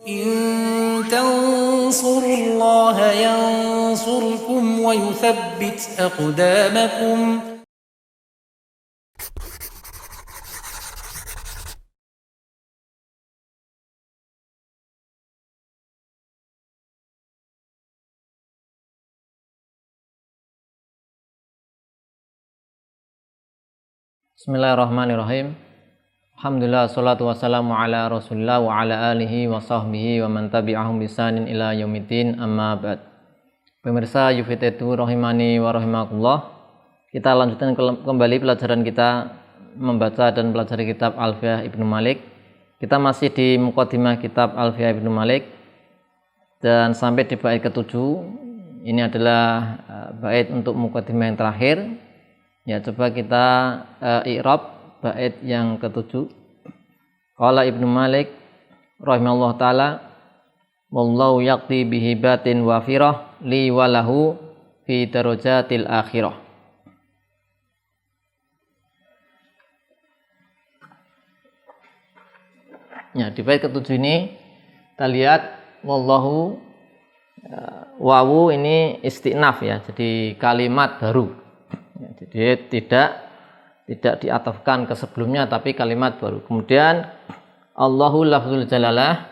إن تنصروا الله ينصركم ويثبت أقدامكم. Bismillahirrahmanirrahim. Alhamdulillah, salatu wassalamu ala rasulillah wa ala alihi wa sahbihi wa man tabi'ahum bisanin ila yaumiddin, amma ba'd. Pemirsa Yufitetu rahimani wa rahimakumullah, kita lanjutkan kembali pelajaran kita membaca dan pelajari kitab Alfiyah Ibnu Malik. Kita masih di muqaddimah kitab Alfiyah Ibnu Malik dan sampai di bait ke-7. Ini adalah bait untuk muqaddimah yang terakhir. Ya, coba kita i'rab bait yang ke-7. Qala Ibnu Malik rahimahullah taala, wallahu yaqdi bihibatin wafirah li walahu fi darajatil akhirah. Ya, di bait ke-7 ini kita lihat wallahu, wawu ini istinaf ya, jadi kalimat baru. Ya, jadi tidak diatafkan ke sebelumnya tapi kalimat baru. Kemudian Allahu lafzul jalalah,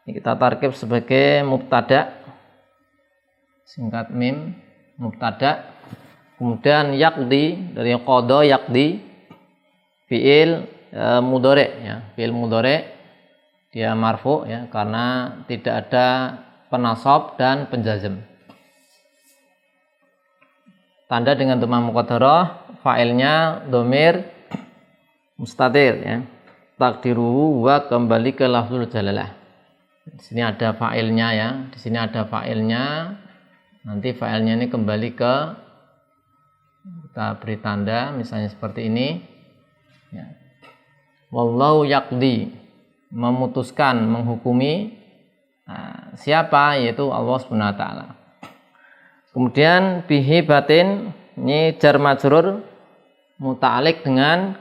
ini kita tarkib sebagai mubtada, singkat mim, mubtada. Kemudian yaqdi, dari qada yaqdi, fiil mudhari ya, fiil mudhari dia marfu ya karena tidak ada penasab dan penjazm. Tanda dengan dhamma muqaddarah, fa'ilnya dhamir mustatir ya. Takdiruhu wa, kembali ke lafzul jalalah. Di sini ada fa'ilnya ya, di sini ada fa'ilnya. Nanti fa'ilnya ini kembali ke, kita beri tanda misalnya seperti ini ya. Wallahu yaqdi, memutuskan, menghukumi. Nah, siapa? Yaitu Allah Subhanahu wa taala. Kemudian bihi batin, ini jar majrur muta'alliq dengan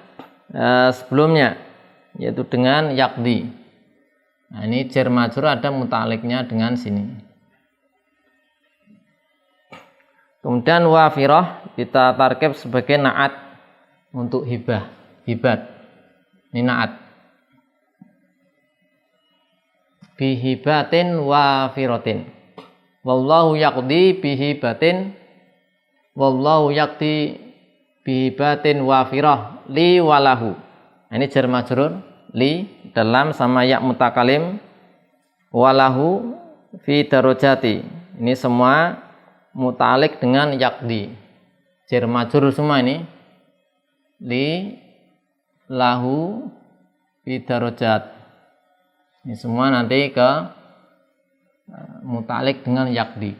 sebelumnya, yaitu dengan yaqdi. Nah, ini jar majrur ada muta'alliqnya dengan sini. Kemudian wafirah kita tarkib sebagai na'at untuk hibah, hibat. Ini na'at. Bihi batin wafiratin. Wallahu yaqdi bihi batin, wallahu yaqdi bihi batin wafirah li walahu. Ini jar majrur li dalam sama ya mutakalim, walahu fi darajati. Ini semua muta'alliq dengan yaqdi, jar majrur semua ini. Li, lahu, fi darajat. Ini semua nanti ke muta'alliq dengan yaqdi.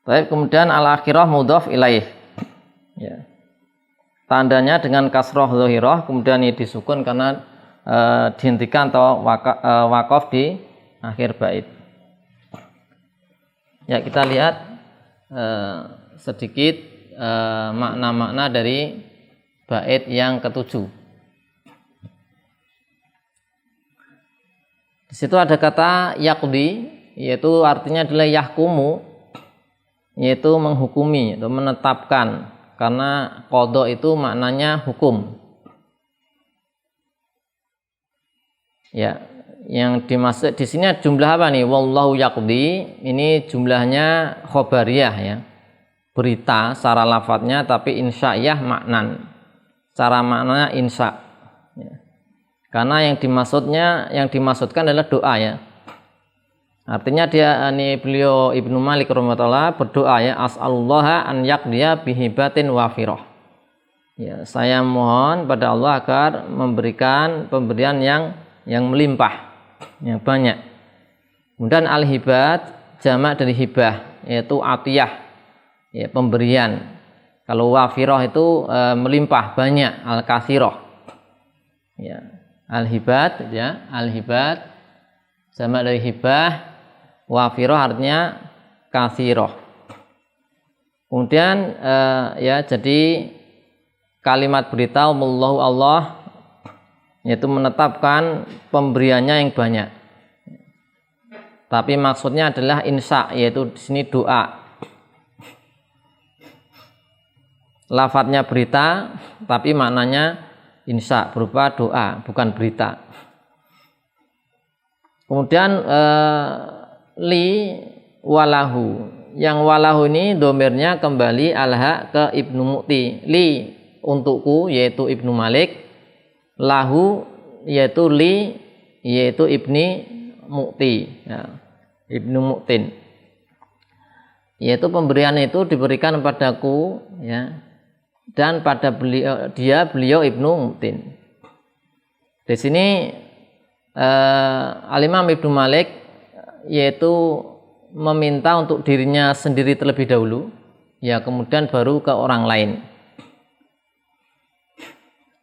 Baik, kemudian al-akhirah mudhaf ilaih. Ya. Tandanya dengan kasroh zahirah, kemudian ini disukun karena dihentikan atau waqaf di akhir bait. Ya, kita lihat sedikit makna-makna dari bait yang ke-7. Di situ ada kata yaqdi, yaitu artinya adalah yahkumu, yaitu menghukumi atau menetapkan, karena qada itu maknanya hukum. Ya, yang dimaksud di sini jumlah apa nih? Wallahu yaqdi, ini jumlahnya khobariyah ya. Berita secara lafadznya tapi insya'iyah maknan. Secara maknanya insya. Ya. Karena yang dimaksudkan adalah doa ya. Artinya beliau Ibnu Malik rahimahullah berdoa ya, as'alullaha an yaqdiya bihibatin wafirah. Ya, saya mohon pada Allah agar memberikan pemberian yang melimpah, yang banyak. Kemudian al-hibat jamak dari hibah, yaitu atiyah, ya, pemberian. Kalau wafirah itu melimpah, banyak, al-katsirah. Ya. Al-hibat ya, al-hibat sama dari hibah, wafirah artinya katsirah. Kemudian ya, jadi kalimat berita wallahu Allah yaitu menetapkan pemberiannya yang banyak. Tapi maksudnya adalah insya, yaitu di sini doa. Lafadznya berita, tapi maknanya insya, berupa doa, bukan berita. Kemudian li walahu, yang walahu ini domirnya kembali alha ke Ibnu Mu'ti. Li untukku, yaitu Ibnu Malik. Lahu yaitu li, yaitu Ibni Mu'ti, ya. Ibnu Mu'tin, yaitu pemberian itu diberikan padaku, ya, dan pada beliau Ibnu Mu'tin. Di sini Al-Imam Ibnu Malik yaitu meminta untuk dirinya sendiri terlebih dahulu, ya, kemudian baru ke orang lain.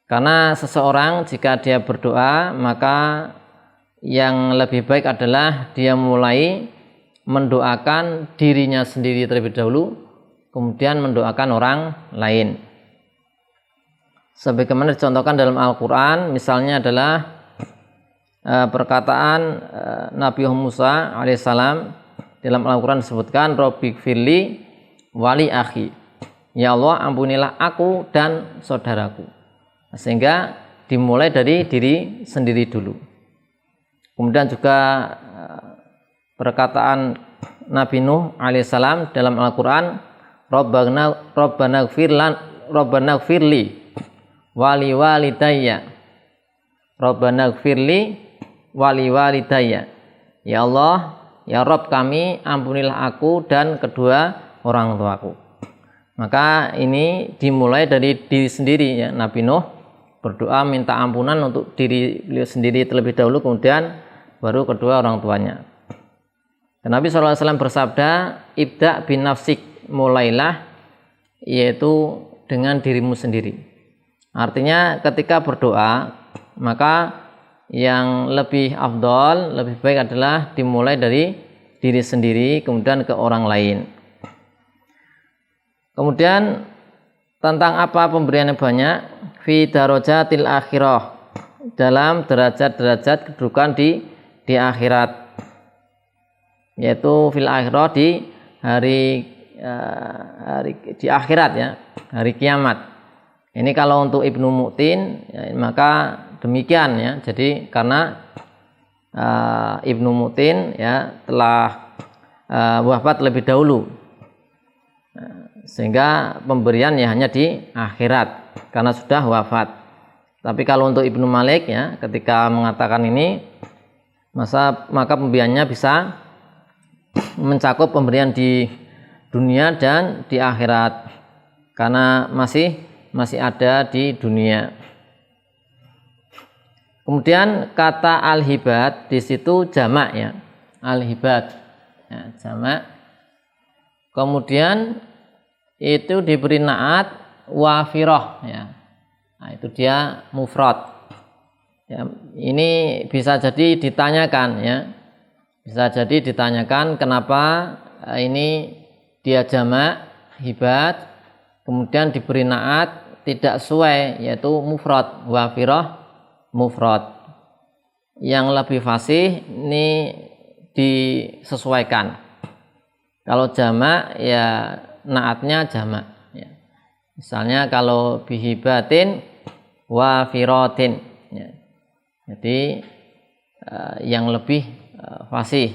Karena seseorang jika dia berdoa, maka yang lebih baik adalah dia mulai mendoakan dirinya sendiri terlebih dahulu, kemudian mendoakan orang lain. Sebagaimana dicontohkan dalam Al-Quran, misalnya adalah perkataan Nabi Musa alaihissalam dalam Al-Quran disebutkan, Robbi firli wali akhi, ya Allah ampunilah aku dan saudaraku. Sehingga dimulai dari diri sendiri dulu. Kemudian juga perkataan Nabi Nuh alaihissalam dalam Al-Quran, Rabbana gfirli wali walidayya, Rabbana gfirli wali walidayya, ya Allah, ya Rabb kami, ampunilah aku dan kedua orang tuaku. Maka ini dimulai dari diri sendiri, ya. Nabi Nuh berdoa minta ampunan untuk diri beliau sendiri terlebih dahulu, kemudian baru kedua orang tuanya. Dan Nabi SAW bersabda, ibda bin nafsik, mulailah yaitu dengan dirimu sendiri. Artinya ketika berdoa, maka yang lebih afdol, lebih baik adalah dimulai dari diri sendiri, kemudian ke orang lain. Kemudian tentang apa pemberian yang banyak, fi darajatil akhirah, dalam derajat-derajat kedudukan di akhirat, yaitu fil akhirah, di hari di akhirat, ya, hari kiamat. Ini kalau untuk Ibnu Mu'tin, ya, maka demikian, ya. Jadi karena Ibnu Mu'tin, ya, telah wafat lebih dahulu, sehingga pemberian ya hanya di akhirat karena sudah wafat. Tapi kalau untuk Ibnu Malik, ya, ketika mengatakan ini, maka pemberiannya bisa mencakup pemberian di dunia dan di akhirat, karena masih ada di dunia. Kemudian kata al-hibat di situ jamak, ya, al-hibat, ya, jamak. Kemudian itu diberi naat wafirah, ya. Nah, itu dia mufrad. Ya, ini bisa jadi ditanyakan, ya. Bisa jadi ditanyakan kenapa ini dia jamak hibat, kemudian diberi naat tidak sesuai, yaitu mufrad, wafirah mufrad. Yang lebih fasih ini disesuaikan. Kalau jamak, ya, naatnya jamak, ya. Misalnya kalau bihibatin wafiratin, ya. Jadi yang lebih fasih.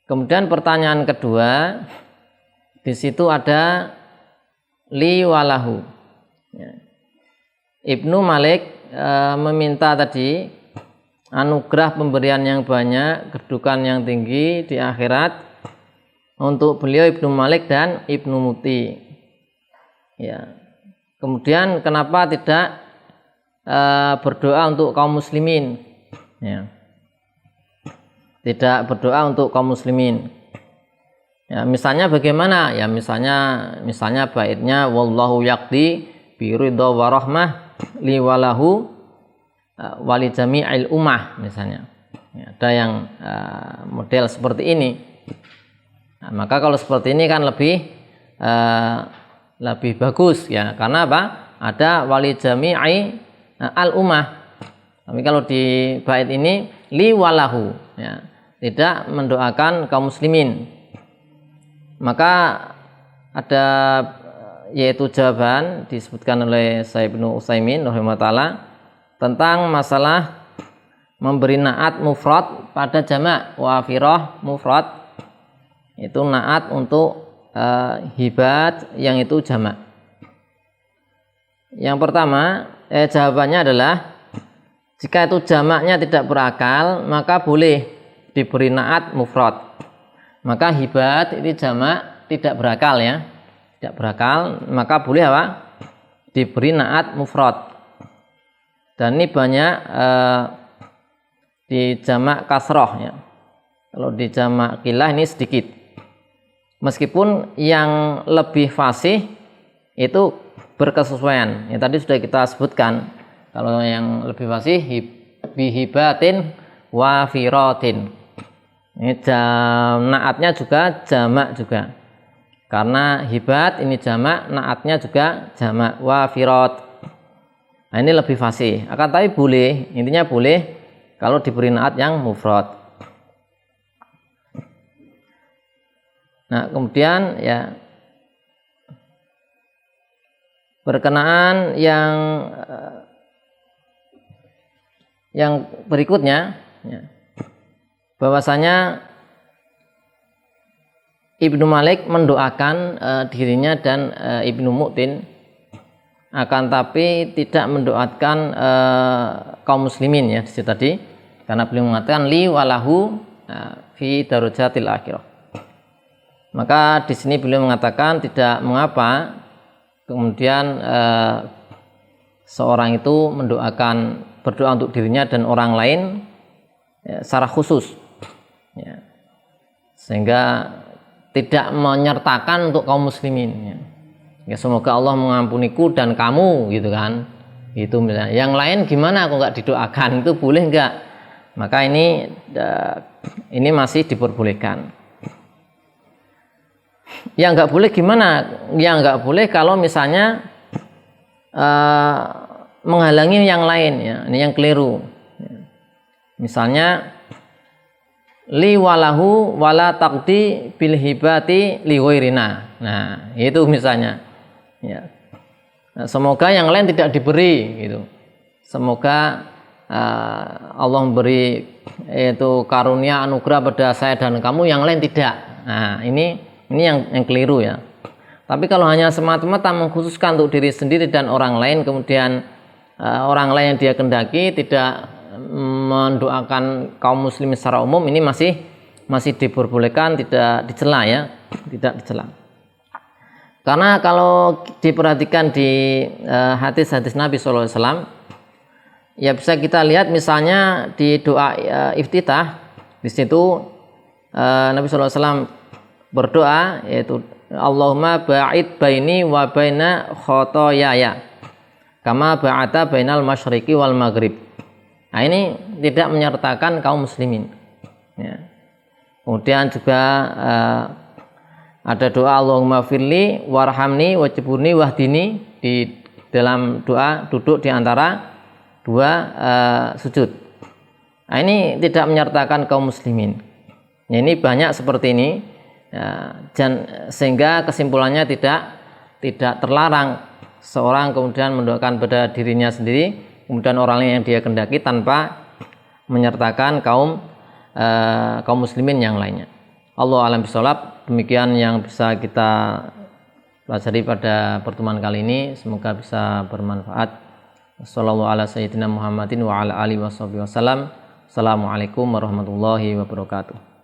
Kemudian pertanyaan kedua, di situ ada li walahu, ya. Ibnu Malik meminta tadi anugerah pemberian yang banyak, kedudukan yang tinggi di akhirat untuk beliau Ibnu Malik dan Ibnu Mu'ti, ya. Kemudian kenapa tidak berdoa untuk kaum muslimin, ya. Tidak berdoa untuk kaum muslimin, ya. Misalnya bagaimana? Ya, misalnya baitnya wallahu yaqdi bi ridha wa rahmah li walahu wali jami'il ummah, misalnya, ya, ada yang model seperti ini. Nah, maka kalau seperti ini kan lebih bagus, ya, karena apa? Ada wali jami'i al ummah, Tapi kalau di bait ini li walahu, ya, tidak mendoakan kaum muslimin. Maka ada yaitu jawaban disebutkan oleh Syekh Ibnu Utsaimin rahimahullah tentang masalah memberi naat mufrad pada jamak, wafirah mufrad itu naat untuk hibat yang itu jamak. Yang pertama jawabannya adalah jika itu jamaknya tidak berakal maka boleh diberi naat mufrad. Maka hibat ini jamak tidak berakal, ya, tidak berakal, maka boleh apa? Diberi naat mufrad. Dan ini banyak di jamak kasroh, ya. Kalau di jamak qilah ini sedikit. Meskipun yang lebih fasih itu berkesesuaian. Yang tadi sudah kita sebutkan. Kalau yang lebih fasih bihibatin wafiratin. Ini naatnya juga jamak juga. Karena hibat ini jamak, naatnya juga jamak, wafirat. Nah, ini lebih fasih. Akan tapi boleh, intinya boleh kalau diberi naat yang mufrad. Nah, kemudian ya berkenaan yang berikutnya, ya, bahwasanya Ibnu Malik mendoakan dirinya dan Ibnu Mu'tin, akan tapi tidak mendoakan kaum muslimin, ya, di situ tadi, karena beliau mengatakan li walahu fi darajatil akhirah. Maka di sini beliau mengatakan tidak mengapa kemudian seorang itu berdoa untuk dirinya dan orang lain, ya, secara khusus, ya, sehingga tidak menyertakan untuk kaum muslimin, ya. Ya, semoga Allah mengampuniku dan kamu, gitu kan, itu misalnya. Yang lain gimana kok nggak didoakan, itu boleh nggak? Maka ini masih diperbolehkan. Yang nggak boleh gimana? Yang nggak boleh kalau misalnya menghalangi yang lain, ya, ini yang keliru. Misalnya li walahu wala taqdi bil hibati li ghairina. Nah, itu misalnya, ya. Nah, semoga yang lain tidak diberi, gitu. Semoga Allah memberi itu karunia anugerah pada saya dan kamu, yang lain tidak. Nah, ini yang keliru, ya. Tapi kalau hanya semata-mata mengkhususkan untuk diri sendiri dan orang lain, kemudian orang lain yang dia kehendaki tidak mendoakan kaum muslimin secara umum, ini masih diperbolehkan, tidak dicela, ya, tidak dicela. Karena kalau diperhatikan di hadis-hadis Nabi SAW, ya bisa kita lihat misalnya di doa iftitah, di situ Nabi SAW berdoa yaitu Allahumma ba'id baini wa baina khotoyaya kama ba'ata bainal masyriqi wal maghrib. Nah, ini tidak menyertakan kaum muslimin, ya. Kemudian juga ada doa Allahumma firli warhamni wajburni wahdini di dalam doa duduk di antara dua sujud. Nah, ini tidak menyertakan kaum muslimin. Ya, ini banyak seperti ini, ya, dan sehingga kesimpulannya tidak terlarang seorang kemudian mendoakan pada dirinya sendiri, kemudian orang lain yang dia kehendaki tanpa menyertakan kaum muslimin yang lainnya. Allah a'lam bishawab. Demikian yang bisa kita pelajari pada pertemuan kali ini, semoga bisa bermanfaat. Wassallallahu ala sayyidina Muhammadin wa ala alihi wasallam. Assalamualaikum warahmatullahi wabarakatuh.